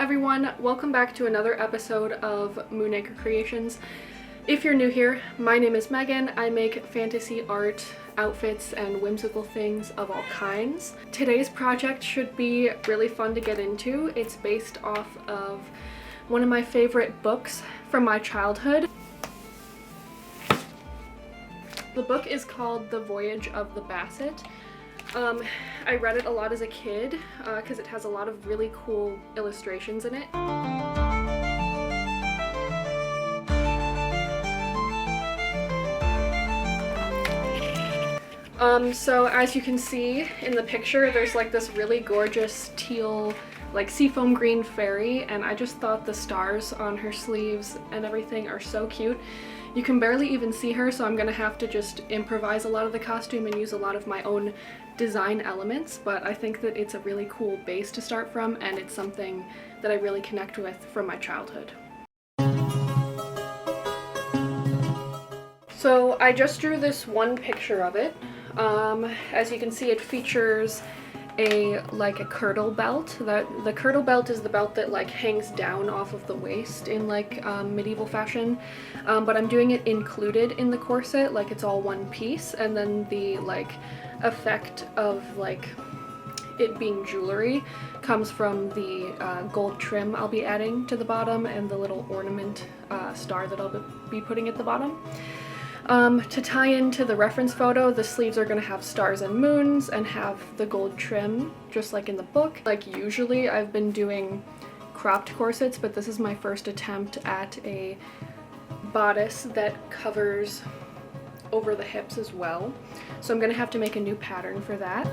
everyone, welcome back to another episode of Moonacre Creations. If you're new here, my name is Megan. I make fantasy art, outfits, and whimsical things of all kinds. Today's project should be really fun to get into. It's based off of one of my favorite books from my childhood. The book is called The Voyage of the Basset. I read it a lot as a kid because it has a lot of really cool illustrations in it. So as you can see in the picture, there's like this really gorgeous teal, like seafoam green fairy, and I just thought the stars on her sleeves and everything are so cute. You can barely even see her, so I'm gonna have to just improvise a lot of the costume and use a lot of my own design elements, but I think that it's a really cool base to start from, and it's something that I really connect with from my childhood. So I just drew this one picture of it. As you can see, it features a kirtle belt. The kirtle belt is the belt that like hangs down off of the waist in like medieval fashion, but I'm doing it included in the corset, like it's all one piece, and then the like effect of like it being jewelry comes from the gold trim I'll be adding to the bottom and the little ornament star that I'll be putting at the bottom. To tie into the reference photo, the sleeves are going to have stars and moons and have the gold trim, just like in the book. Like usually I've been doing cropped corsets, but this is my first attempt at a bodice that covers over the hips as well. So I'm going to have to make a new pattern for that.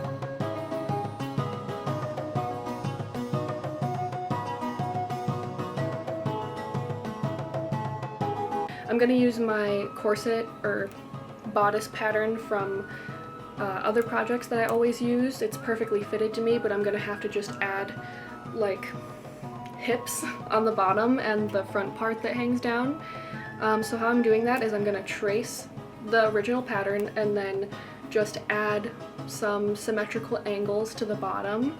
I'm going to use my corset or bodice pattern from other projects that I always use. It's perfectly fitted to me, but I'm going to have to just add like hips on the bottom and the front part that hangs down. So how I'm doing that is I'm going to trace the original pattern and then just add some symmetrical angles to the bottom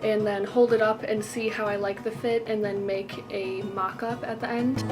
and then hold it up and see how I like the fit and then make a mock-up at the end.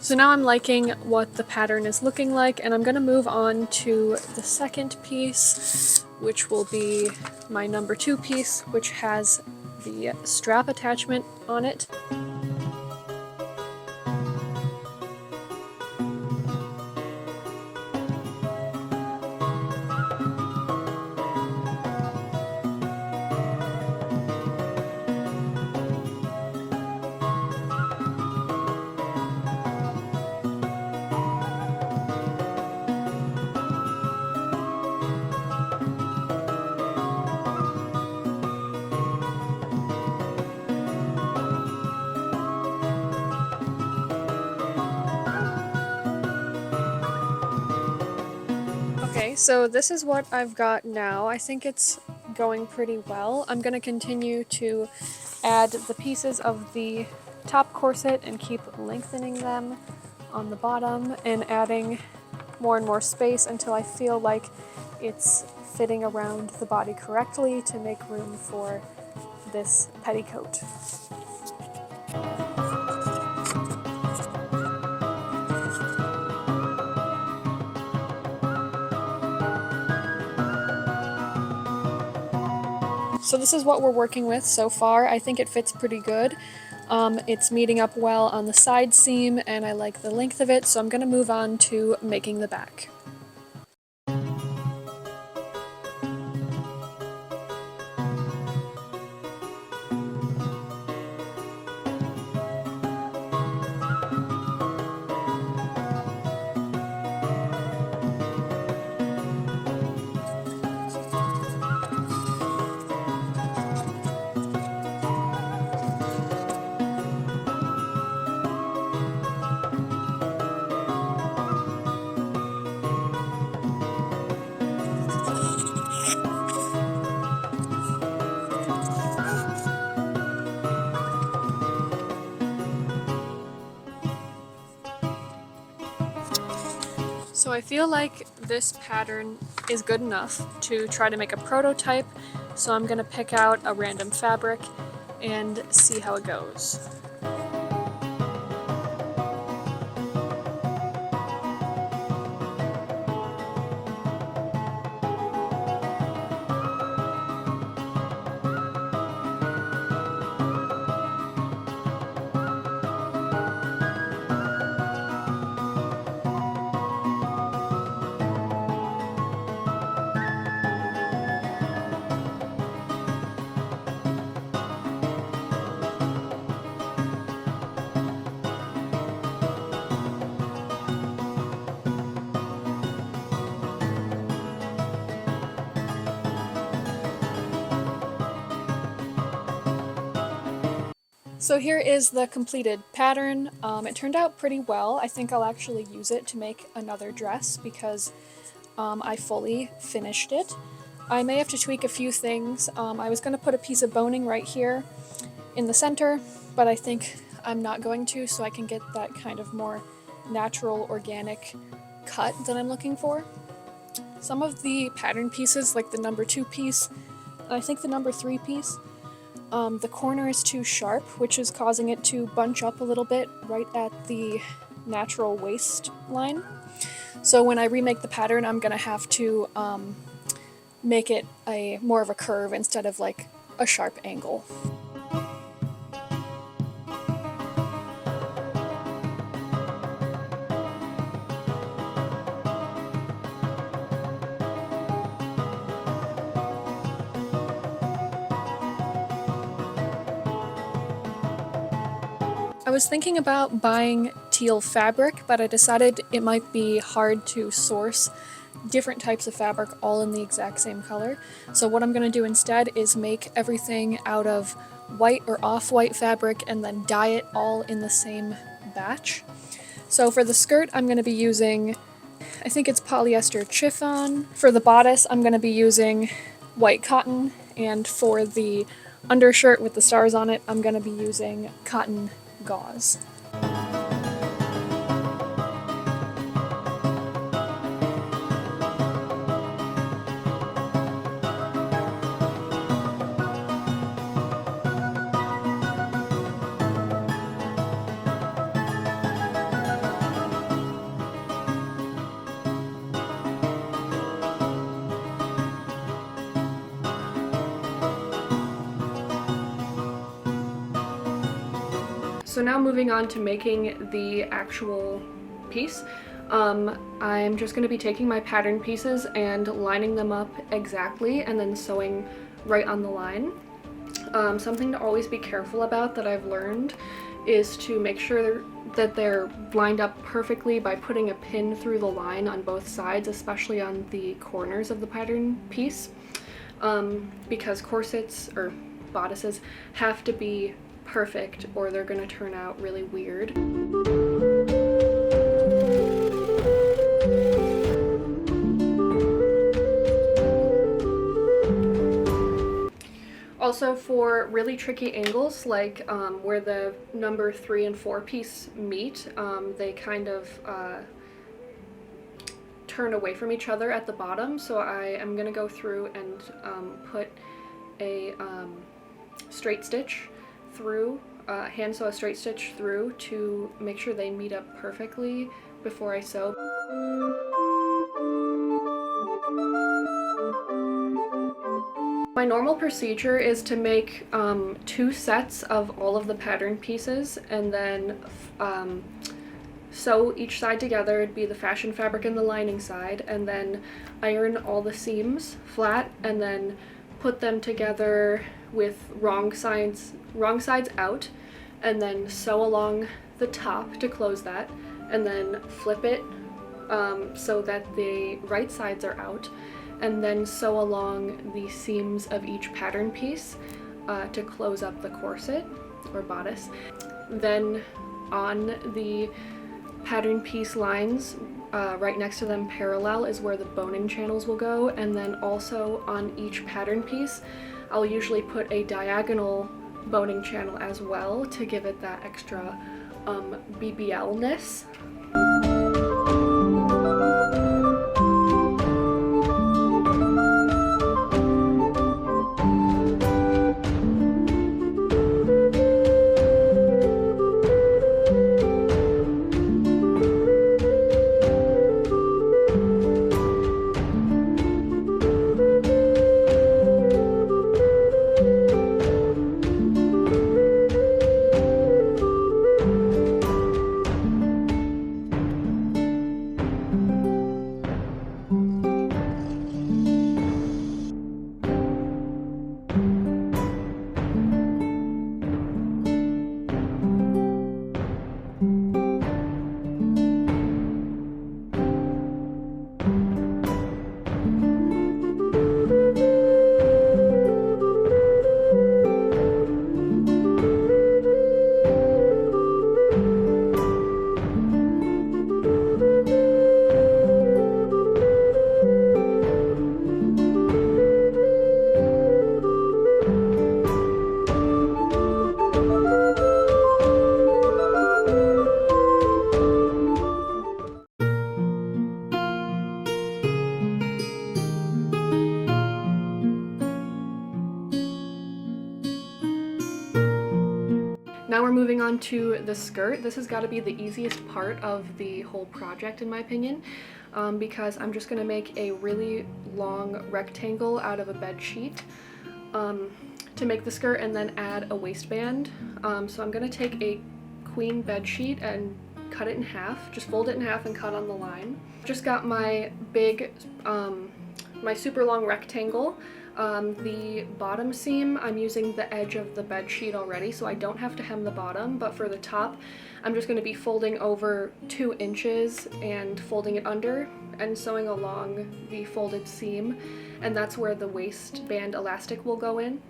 So now I'm liking what the pattern is looking like, and I'm going to move on to the second piece, which will be my number 2 piece, which has the strap attachment on it. Okay, so this is what I've got now. I think it's going pretty well. I'm going to continue to add the pieces of the top corset and keep lengthening them on the bottom and adding more and more space until I feel like it's fitting around the body correctly to make room for this petticoat. So this is what we're working with so far. I think it fits pretty good. It's meeting up well on the side seam and I like the length of it, so I'm going to move on to making the back. So I feel like this pattern is good enough to try to make a prototype, so I'm going to pick out a random fabric and see how it goes. So here is the completed pattern. It turned out pretty well. I think I'll actually use it to make another dress because I fully finished it. I may have to tweak a few things. I was going to put a piece of boning right here in the center, but I think I'm not going to, so I can get that kind of more natural, organic cut that I'm looking for. Some of the pattern pieces, like the number 2 piece, and I think the number 3 piece, the corner is too sharp, which is causing it to bunch up a little bit right at the natural waist line. So when I remake the pattern, I'm going to have to make it more of a curve instead of like a sharp angle. I was thinking about buying teal fabric, but I decided it might be hard to source different types of fabric all in the exact same color. So what I'm going to do instead is make everything out of white or off-white fabric and then dye it all in the same batch. So for the skirt, I'm going to be using, I think it's polyester chiffon. For the bodice, I'm going to be using white cotton, and for the undershirt with the stars on it, I'm going to be using cotton gauze. So now moving on to making the actual piece, I'm just going to be taking my pattern pieces and lining them up exactly and then sewing right on the line. Something to always be careful about that I've learned is to make sure that they're lined up perfectly by putting a pin through the line on both sides, especially on the corners of the pattern piece, because corsets or bodices have to be perfect or they're going to turn out really weird. Also, for really tricky angles, like where the number 3 and 4 piece meet, they kind of turn away from each other at the bottom, so I am going to go through and put a straight stitch through, hand sew a straight stitch through to make sure they meet up perfectly before I sew. My normal procedure is to make 2 sets of all of the pattern pieces and then sew each side together. It'd be the fashion fabric and the lining side, and then iron all the seams flat and then put them together with wrong sides out, and then sew along the top to close that, and then flip it so that the right sides are out, and then sew along the seams of each pattern piece to close up the corset or bodice. Then on the pattern piece lines, right next to them parallel is where the boning channels will go, and then also on each pattern piece I'll usually put a diagonal boning channel as well to give it that extra BBL-ness. moving on to the skirt. This has got to be the easiest part of the whole project in my opinion, because I'm just going to make a really long rectangle out of a bed sheet to make the skirt and then add a waistband. So I'm going to take a queen bed sheet and cut it in half, just fold it in half and cut on the line. Just got my big, my super long rectangle. The bottom seam, I'm using the edge of the bed sheet already, so I don't have to hem the bottom, but for the top, I'm just going to be folding over 2 inches and folding it under and sewing along the folded seam, and that's where the waistband elastic will go in.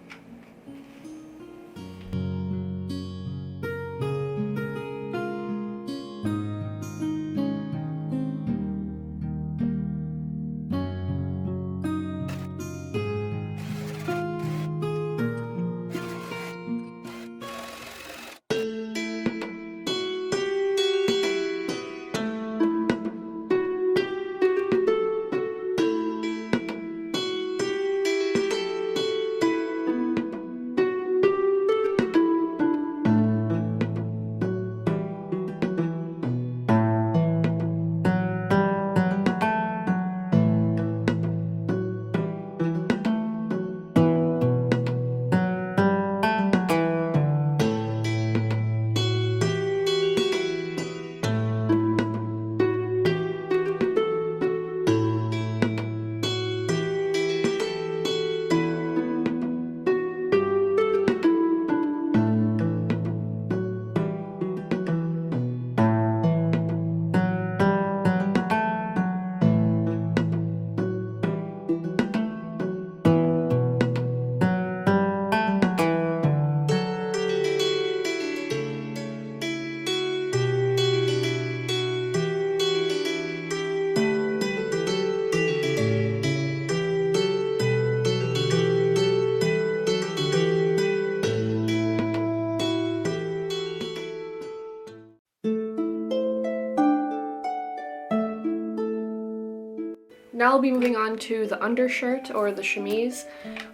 Now I'll be moving on to the undershirt or the chemise.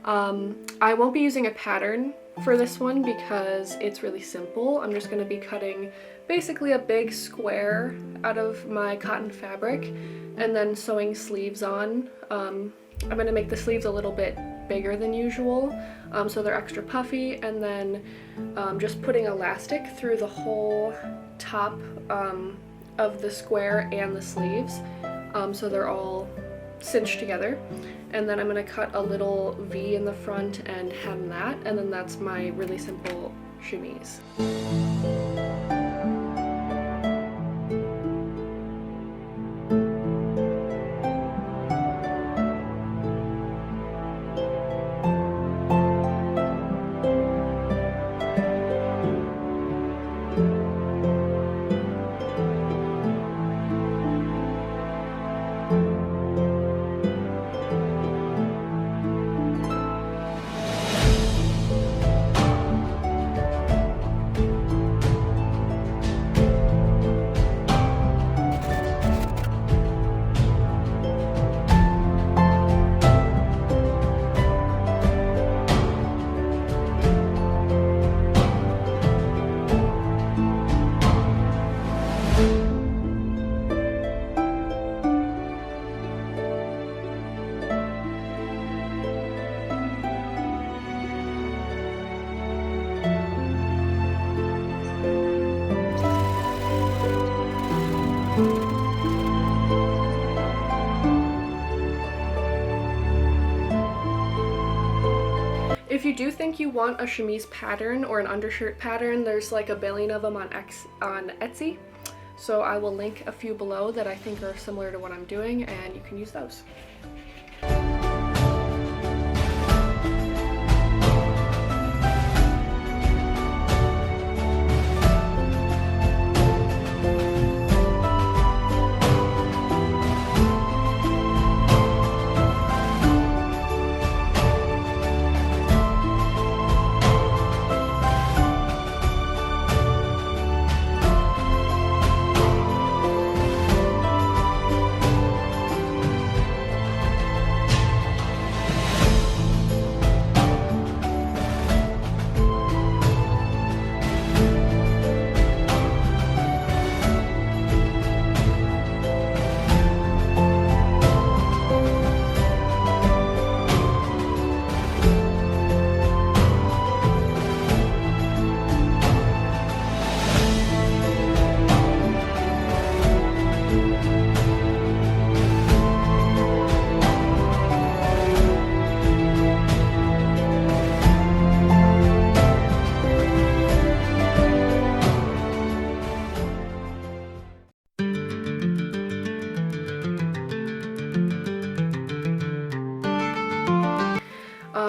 I won't be using a pattern for this one because it's really simple. I'm just going to be cutting basically a big square out of my cotton fabric and then sewing sleeves on. I'm going to make the sleeves a little bit bigger than usual, so they're extra puffy, and then just putting elastic through the whole top of the square and the sleeves, so they're all cinched together. And then I'm going to cut a little V in the front and hem that, and then that's my really simple chemise. If you do think you want a chemise pattern or an undershirt pattern, there's like a billion of them on Etsy. So I will link a few below that I think are similar to what I'm doing, and you can use those.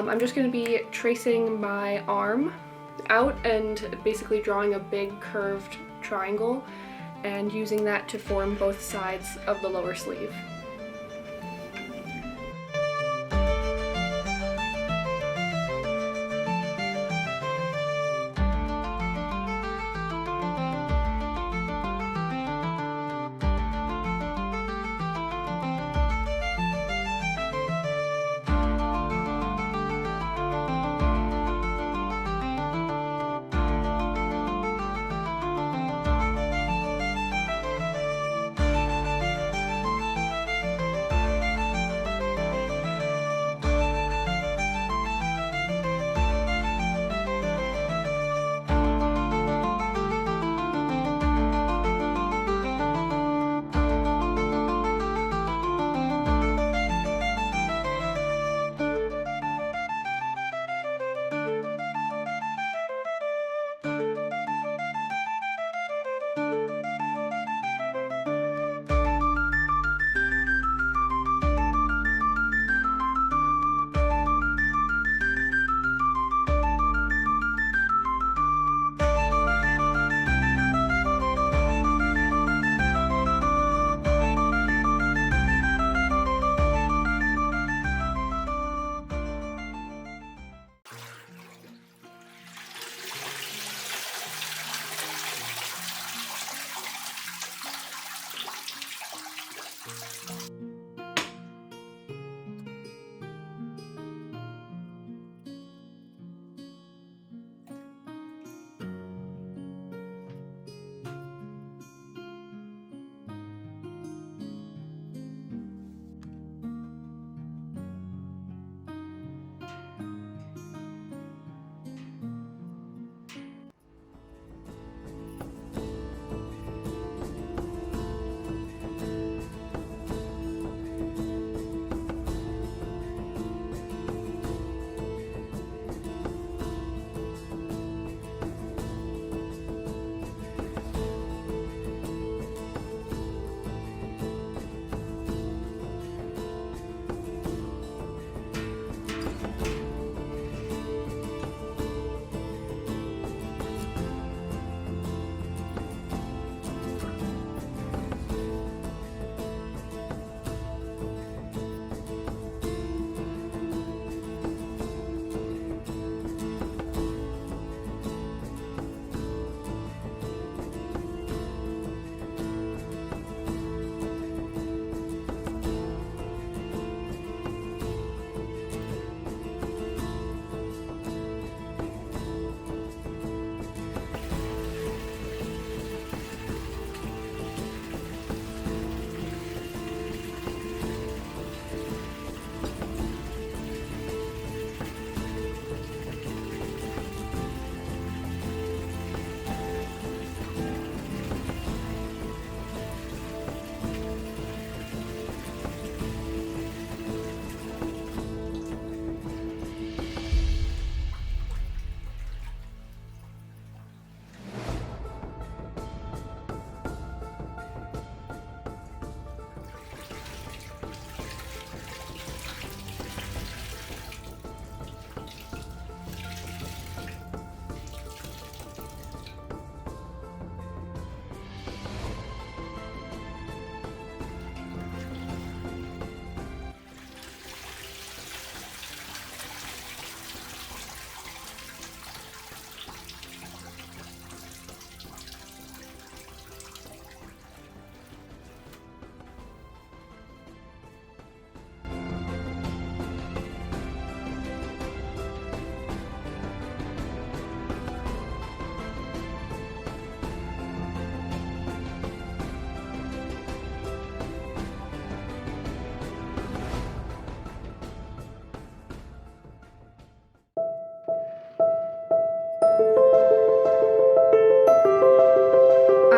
I'm just going to be tracing my arm out and basically drawing a big curved triangle and using that to form both sides of the lower sleeve.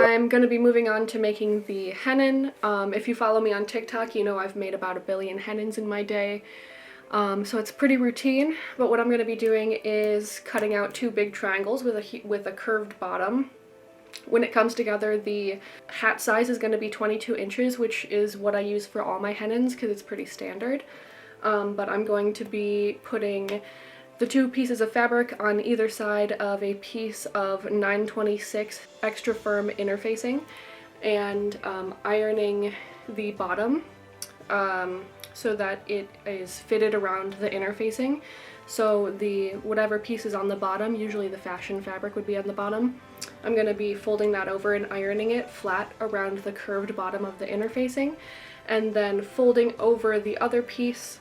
I'm going to be moving on to making the Hennin. If you follow me on TikTok, you know I've made about 1 billion Hennins in my day. So it's pretty routine, but what I'm going to be doing is cutting out 2 big triangles with a curved bottom. When it comes together, the hat size is going to be 22 inches, which is what I use for all my Hennins because it's pretty standard. but I'm going to be putting the 2 pieces of fabric on either side of a piece of 926 extra firm interfacing and ironing the bottom so that it is fitted around the interfacing. So the whatever piece is on the bottom, usually the fashion fabric would be on the bottom, I'm going to be folding that over and ironing it flat around the curved bottom of the interfacing, and then folding over the other piece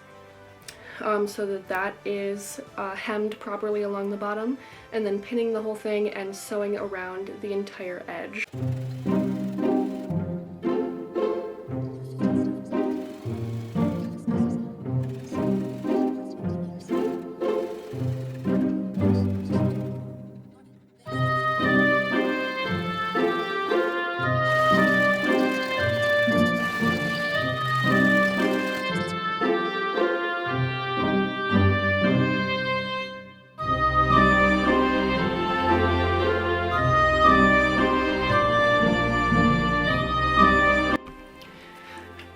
so that that is hemmed properly along the bottom, and then pinning the whole thing and sewing around the entire edge.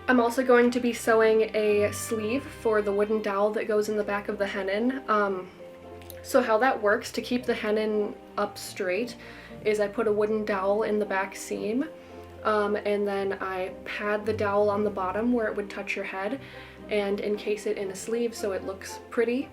I'm also going to be sewing a sleeve for the wooden dowel that goes in the back of the Hennin. So how that works to keep the Hennin up straight is I put a wooden dowel in the back seam, and then I pad the dowel on the bottom where it would touch your head and encase it in a sleeve so it looks pretty.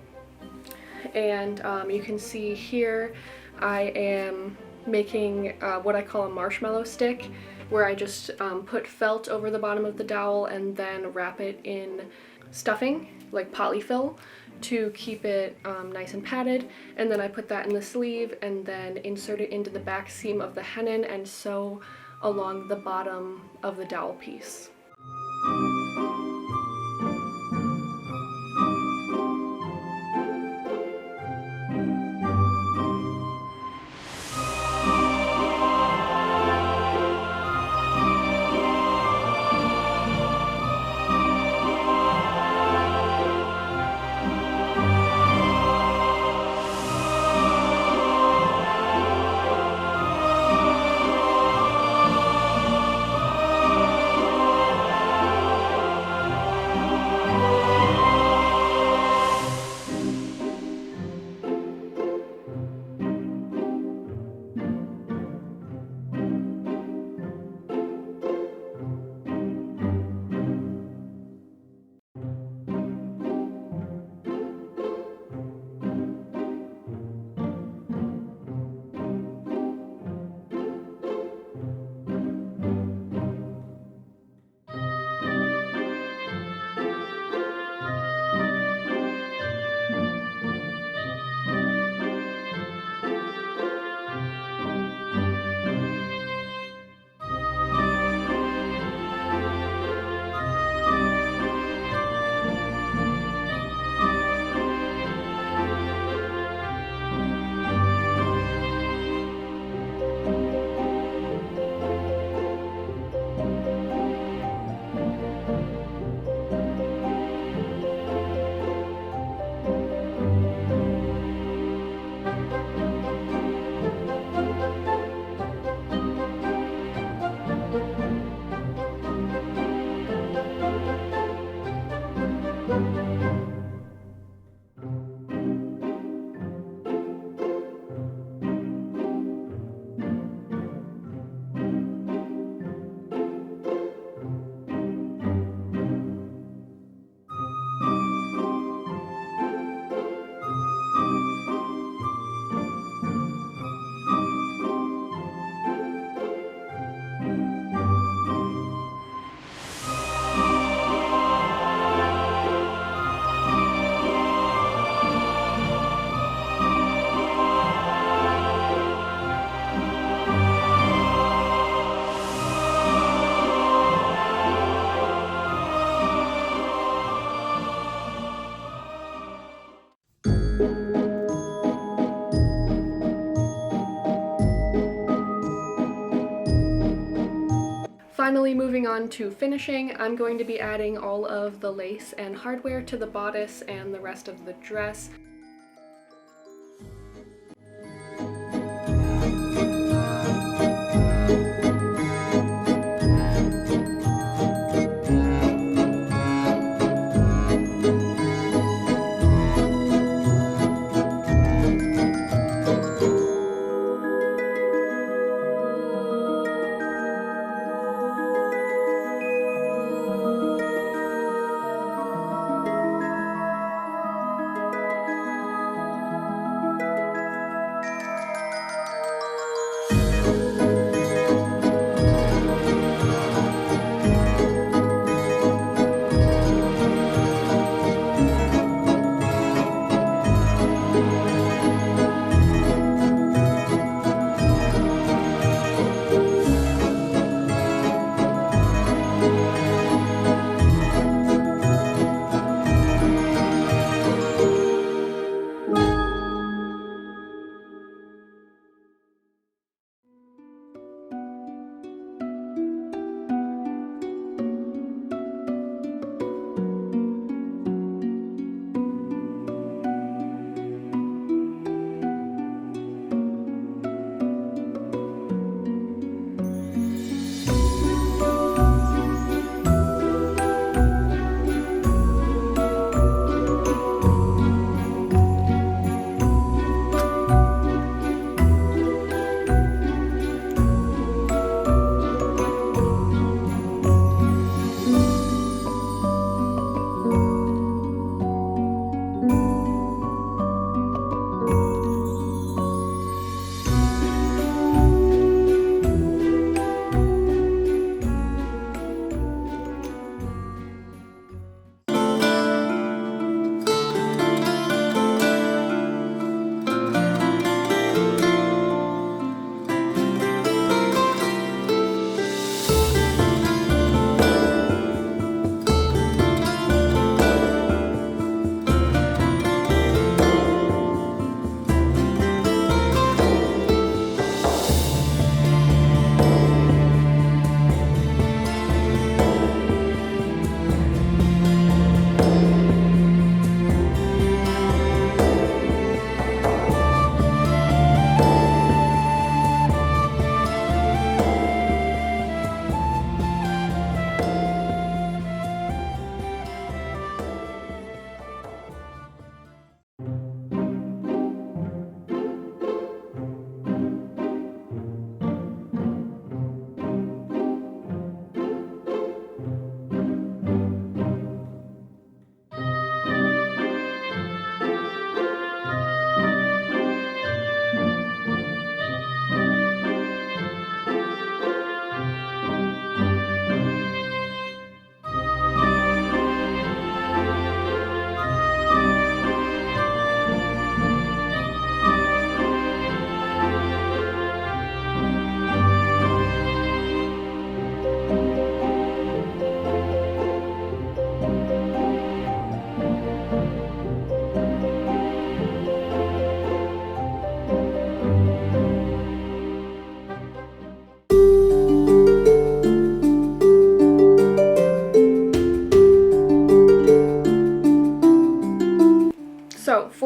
And you can see here I am making what I call a marshmallow stick, where I just put felt over the bottom of the dowel and then wrap it in stuffing, like polyfill, to keep it nice and padded. And then I put that in the sleeve and then insert it into the back seam of the Hennin and sew along the bottom of the dowel piece. Finally, moving on to finishing, I'm going to be adding all of the lace and hardware to the bodice and the rest of the dress.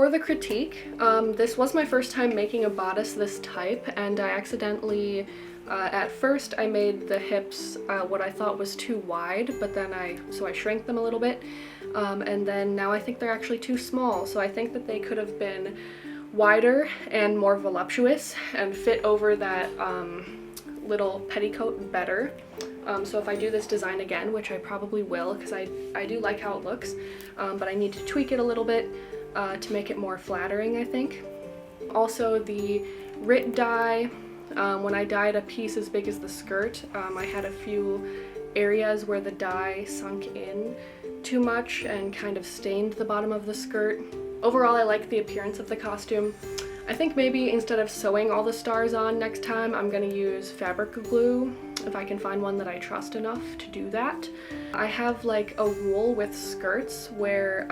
for the critique, this was my first time making a bodice this type, and I accidentally, at first I made the hips what I thought was too wide, but then I shrank them a little bit, and then now I think they're actually too small, so I think that they could have been wider and more voluptuous and fit over that little petticoat better. So if I do this design again, which I probably will because I do like how it looks, but I need to tweak it a little bit to make it more flattering, I think. Also, the Rit dye, when I dyed a piece as big as the skirt, I had a few areas where the dye sunk in too much and kind of stained the bottom of the skirt. Overall, I like the appearance of the costume. I think maybe instead of sewing all the stars on next time, I'm gonna use fabric glue, if I can find one that I trust enough to do that. I have like a rule with skirts where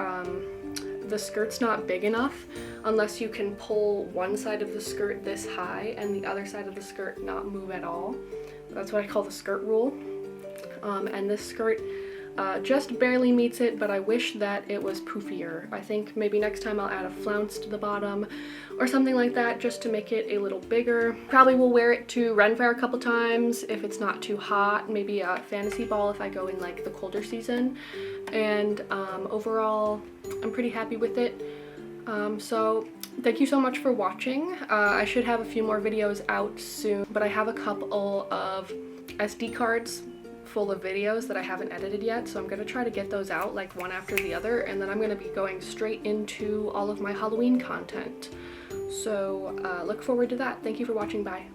the skirt's not big enough unless you can pull one side of the skirt this high and the other side of the skirt not move at all. That's what I call the skirt rule. And this skirt just barely meets it, but I wish that it was poofier. I think maybe next time I'll add a flounce to the bottom or something like that just to make it a little bigger. Probably will wear it to Ren Fair a couple times if it's not too hot, maybe a fantasy ball if I go in like the colder season. And overall, I'm pretty happy with it. So thank you so much for watching. I should have a few more videos out soon, but I have a couple of SD cards full of videos that I haven't edited yet, so I'm gonna try to get those out like one after the other, and then I'm gonna be going straight into all of my Halloween content. So look forward to that. Thank you for watching. Bye.